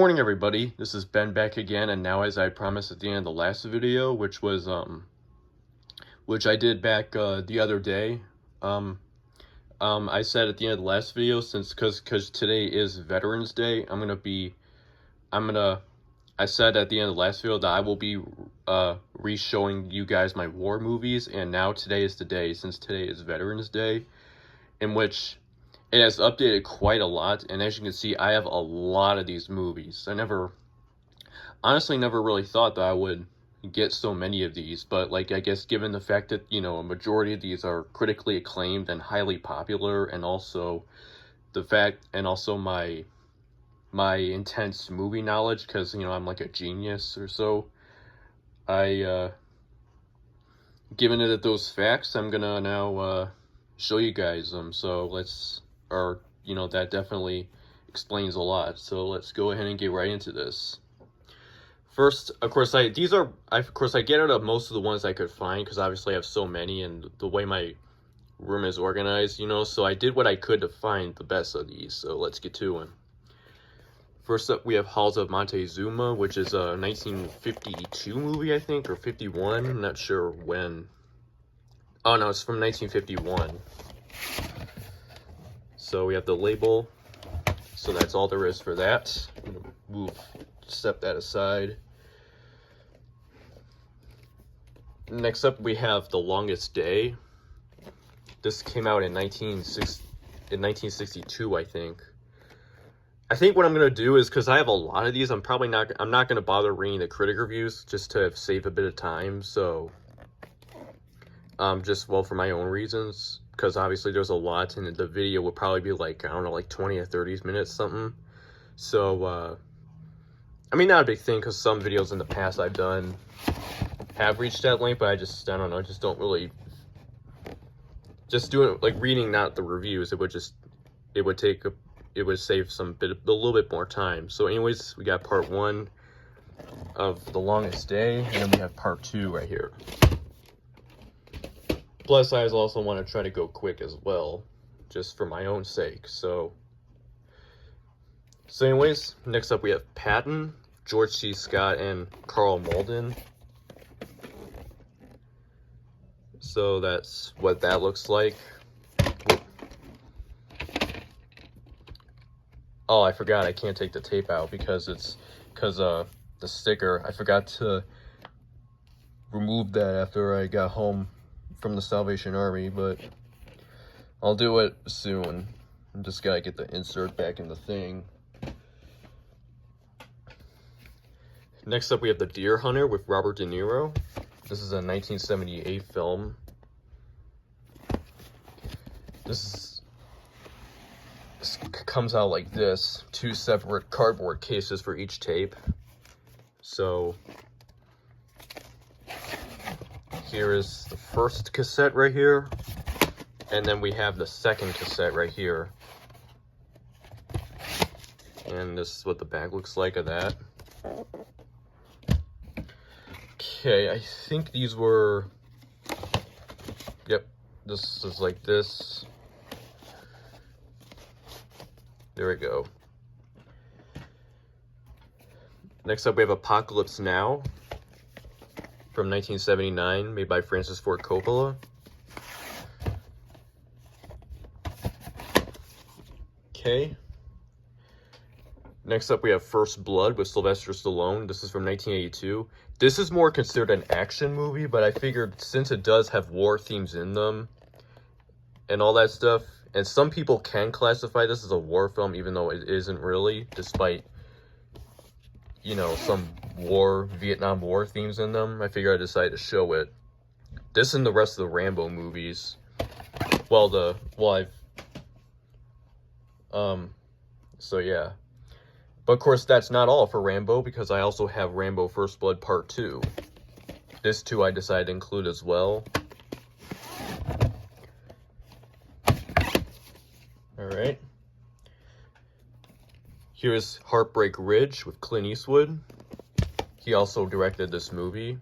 morning, everybody. This is Ben back again, and now, as I promised at the end of the last video, which I did back the other day, I said at the end of the last video, because today is Veterans Day, I said at the end of the last video that I will be re-showing you guys my war movies, and now today is the day, since today is Veterans Day, in which it has updated quite a lot, and as you can see, I have a lot of these movies. I honestly never really thought that I would get so many of these, but like, I guess given the fact that, you know, a majority of these are critically acclaimed and highly popular, and also my intense movie knowledge, because, you know, I'm like a genius or so, given it those facts, I'm gonna now show you guys them. So that definitely explains a lot. So let's go ahead and get right into this. First, of course, I get out of most of the ones I could find, because obviously I have so many, and the way my room is organized, you know, so I did what I could to find the best of these. So let's get to them. First up, we have Halls of Montezuma, which is a 1952 movie, I think, or 51. I'm not sure when. Oh no, it's from 1951. So we have the label. So that's all there is for that. I'm gonna step that aside. Next up, we have The Longest Day. This came out in 1962, I think. I think what I'm gonna do is, because I have a lot of these, I'm not gonna bother reading the critic reviews just to save a bit of time. So, for my own reasons, because obviously there's a lot, and the video will probably be like, I don't know, like 20 or 30 minutes, something. So, I mean, not a big thing, because some videos in the past I've done have reached that length, but I don't know, just don't really, just doing, like, reading, not the reviews, it would save a little bit more time. So anyways, we got part 1 of The Longest Day, and then we have part 2 right here. Plus, I also want to try to go quick as well, just for my own sake. So anyways, next up we have Patton, George C. Scott, and Carl Malden. So that's what that looks like. Oh, I forgot, I can't take the tape out because the sticker, I forgot to remove that after I got home from the Salvation Army, but I'll do it soon. I'm just gotta get the insert back in the thing. Next up, we have The Deer Hunter with Robert De Niro. This is a 1978 film. This comes out like this, 2 separate cardboard cases for each tape. So here is the first cassette right here, and then we have the second cassette right here. And this is what the back looks like of that. Okay, I think these were, yep, this is like this. There we go. Next up, we have Apocalypse Now from 1979, made by Francis Ford Coppola. Okay. Next up, we have First Blood with Sylvester Stallone. This is from 1982. This is more considered an action movie, but I figured since it does have war themes in them and all that stuff, and some people can classify this as a war film, even though it isn't really, despite, you know, some Vietnam War themes in them. I figured I decided to show it. This and the rest of the Rambo movies. So yeah. But of course, that's not all for Rambo, because I also have Rambo First Blood Part 2. This too I decided to include as well. Alright. Here's Heartbreak Ridge with Clint Eastwood. He also directed this movie.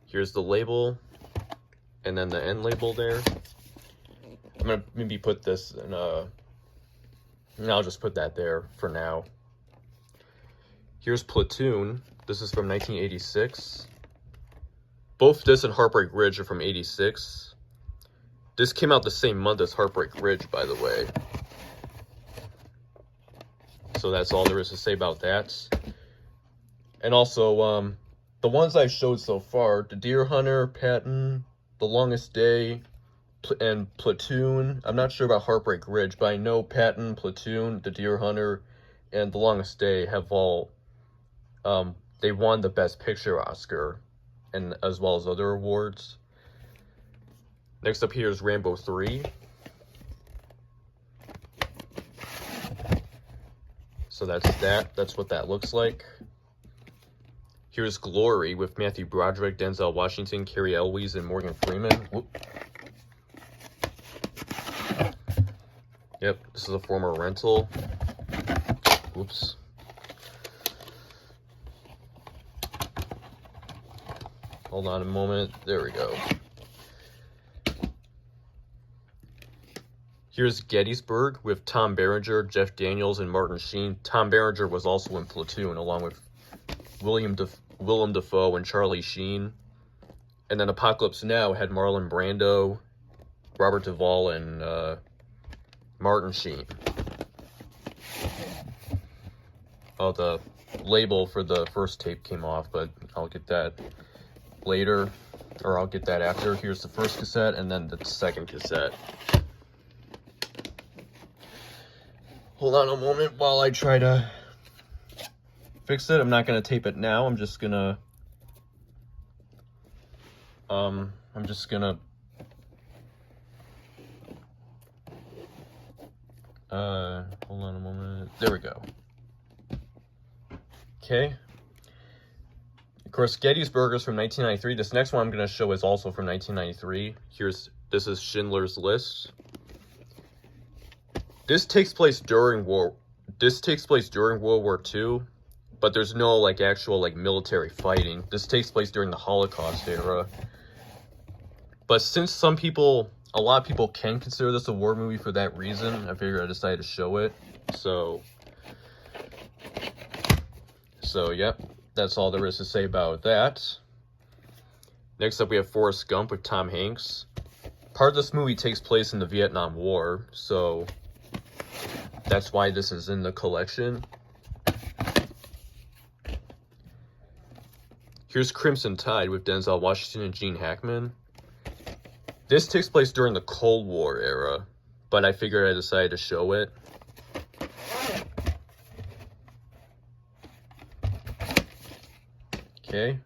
Here's the label, and then the end label there. I'm gonna maybe put this in And I'll just put that there for now. Here's Platoon. This is from 1986. Both this and Heartbreak Ridge are from 86. This came out the same month as Heartbreak Ridge, by the way. So that's all there is to say about that. And also, the ones I've showed so far, The Deer Hunter, Patton, The Longest Day, and Platoon. I'm not sure about Heartbreak Ridge, but I know Patton, Platoon, The Deer Hunter, and The Longest Day have all, they won the Best Picture Oscar, and as well as other awards. Next up here is Rambo 3. So that's what that looks like. Here's Glory with Matthew Broderick, Denzel Washington, Cary Elwes, and Morgan Freeman. Whoop. Yep, this is a former rental. Oops. Hold on a moment. There we go. Here's Gettysburg with Tom Berenger, Jeff Daniels, and Martin Sheen. Tom Berenger was also in Platoon, along with Willem Dafoe and Charlie Sheen. And then Apocalypse Now had Marlon Brando, Robert Duvall, and Martin Sheen. Oh, the label for the first tape came off, but I'll get that later, or I'll get that after. Here's the first cassette, and then the second cassette. Hold on a moment while I try to fix it. I'm not going to tape it now. I'm just going to, hold on a moment. There we go. Okay. Of course, Gettysburg is from 1993. This next one I'm going to show is also from 1993. This is Schindler's List. This takes place during World War II, but there's no like actual like military fighting. This takes place during the Holocaust era. But since a lot of people can consider this a war movie for that reason, I figured I decided to show it. So yep, that's all there is to say about that. Next up we have Forrest Gump with Tom Hanks. Part of this movie takes place in the Vietnam War, so that's why this is in the collection. Here's Crimson Tide with Denzel Washington and Gene Hackman. This takes place during the Cold War era, but I figured I decided to show it. Okay.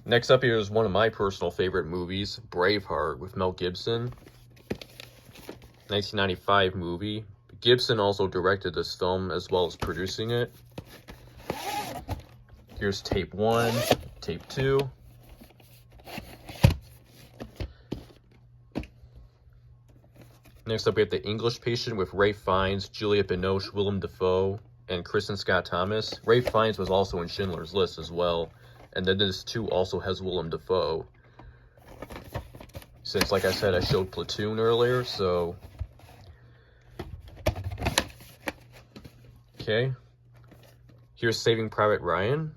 Next up here is one of my personal favorite movies, Braveheart with Mel Gibson. 1995 movie. Gibson also directed this film as well as producing it. Here's tape 1, tape 2. Next up we have The English Patient with Ralph Fiennes, Juliette Binoche, Willem Dafoe, and Kristen Scott Thomas. Ralph Fiennes was also in Schindler's List as well. And then this too also has Willem Dafoe. Since, like I said, I showed Platoon earlier, so... Okay. Here's Saving Private Ryan.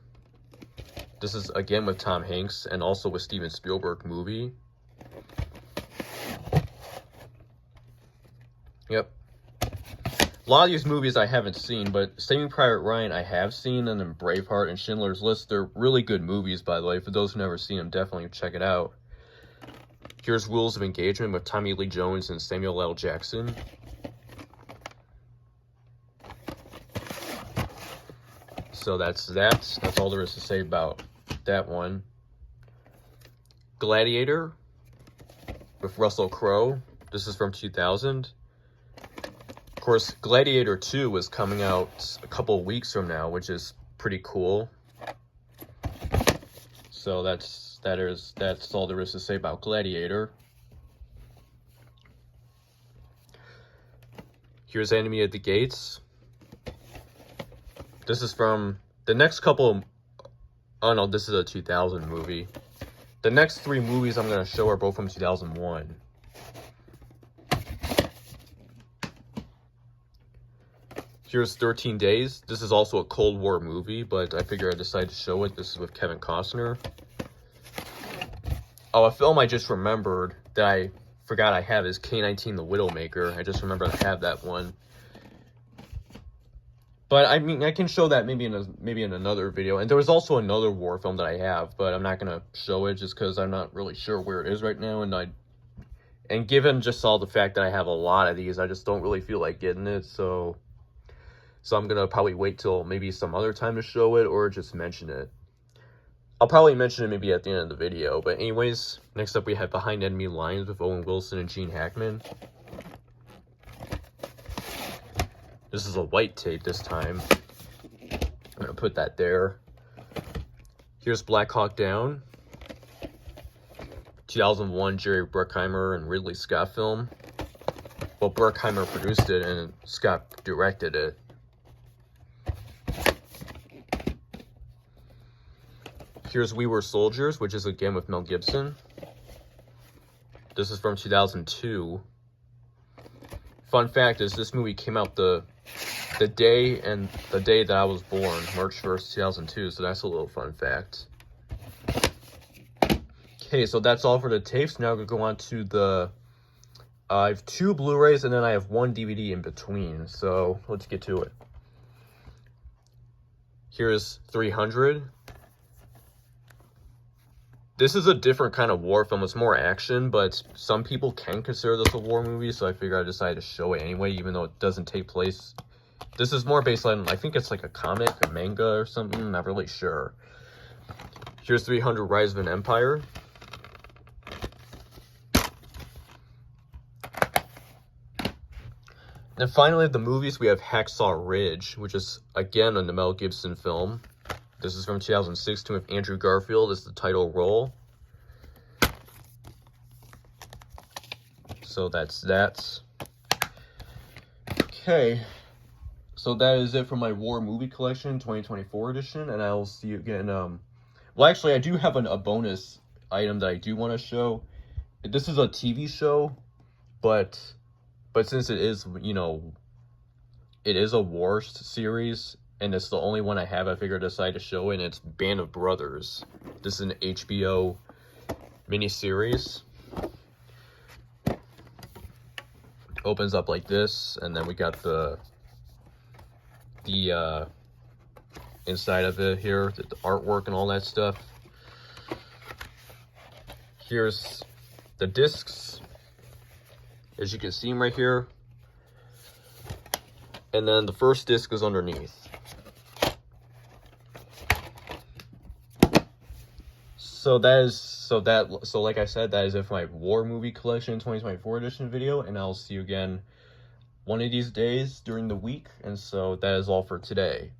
This is again with Tom Hanks and also with Steven Spielberg movie. Yep. A lot of these movies I haven't seen, but Saving Private Ryan I have seen, and then Braveheart and Schindler's List. They're really good movies, by the way. For those who've never seen them, definitely check it out. Here's Rules of Engagement with Tommy Lee Jones and Samuel L. Jackson. So that's all there is to say about that one. Gladiator with Russell Crowe. This is from 2000. Of course, Gladiator 2 is coming out a couple of weeks from now, which is pretty cool. So that's all there is to say about Gladiator. Here's Enemy at the Gates. This is from the next couple. Oh no, this is a 2000 movie. The next 3 movies I'm going to show are both from 2001. Here's 13 Days. This is also a Cold War movie, but I figured I decided to show it. This is with Kevin Costner. Oh, a film I just remembered that I forgot I have is K-19 The Widowmaker. I just remembered I have that one. But I mean, I can show that maybe in another video. And there was also another war film that I have, but I'm not gonna show it just because I'm not really sure where it is right now. And given just all the fact that I have a lot of these, I just don't really feel like getting it. So I'm gonna probably wait till maybe some other time to show it or just mention it. I'll probably mention it maybe at the end of the video. But anyways, next up we have Behind Enemy Lines with Owen Wilson and Gene Hackman. This is a white tape this time. I'm gonna put that there. Here's Black Hawk Down. 2001 Jerry Bruckheimer and Ridley Scott film. Well, Bruckheimer produced it and Scott directed it. Here's We Were Soldiers, which is again with Mel Gibson. This is from 2002. Fun fact is this movie came out the day that I was born, March 1st, 2002, so that's a little fun fact. Okay, so that's all for the tapes. Now we're going to go on to the... I have 2 Blu-rays and then I have 1 DVD in between, so let's get to it. Here's 300. This is a different kind of war film. It's more action, but some people can consider this a war movie, so I figured I decided to show it anyway, even though it doesn't take place. This is more based on, I think it's like a comic, a manga or something, I'm not really sure. Here's 300 Rise of an Empire. And finally, the movies, we have Hacksaw Ridge, which is, again, a Mel Gibson film. This is from 2016 with Andrew Garfield as the title role. So that's that. Okay. So that is it for my War Movie Collection 2024 edition, and I'll see you again. Well, actually, I do have a bonus item that I do want to show. This is a TV show, but since it is, you know, it is a war series, and it's the only one I have, I figured I decided to show it, and it's Band of Brothers. This is an HBO miniseries. Opens up like this, and then we got the inside of it here, the artwork and all that stuff. Here's the discs, as you can see them right here. And then the first disc is underneath. So like I said, that is it for my War Movie Collection 2024 edition video, and I'll see you again one of these days during the week. And so that is all for today.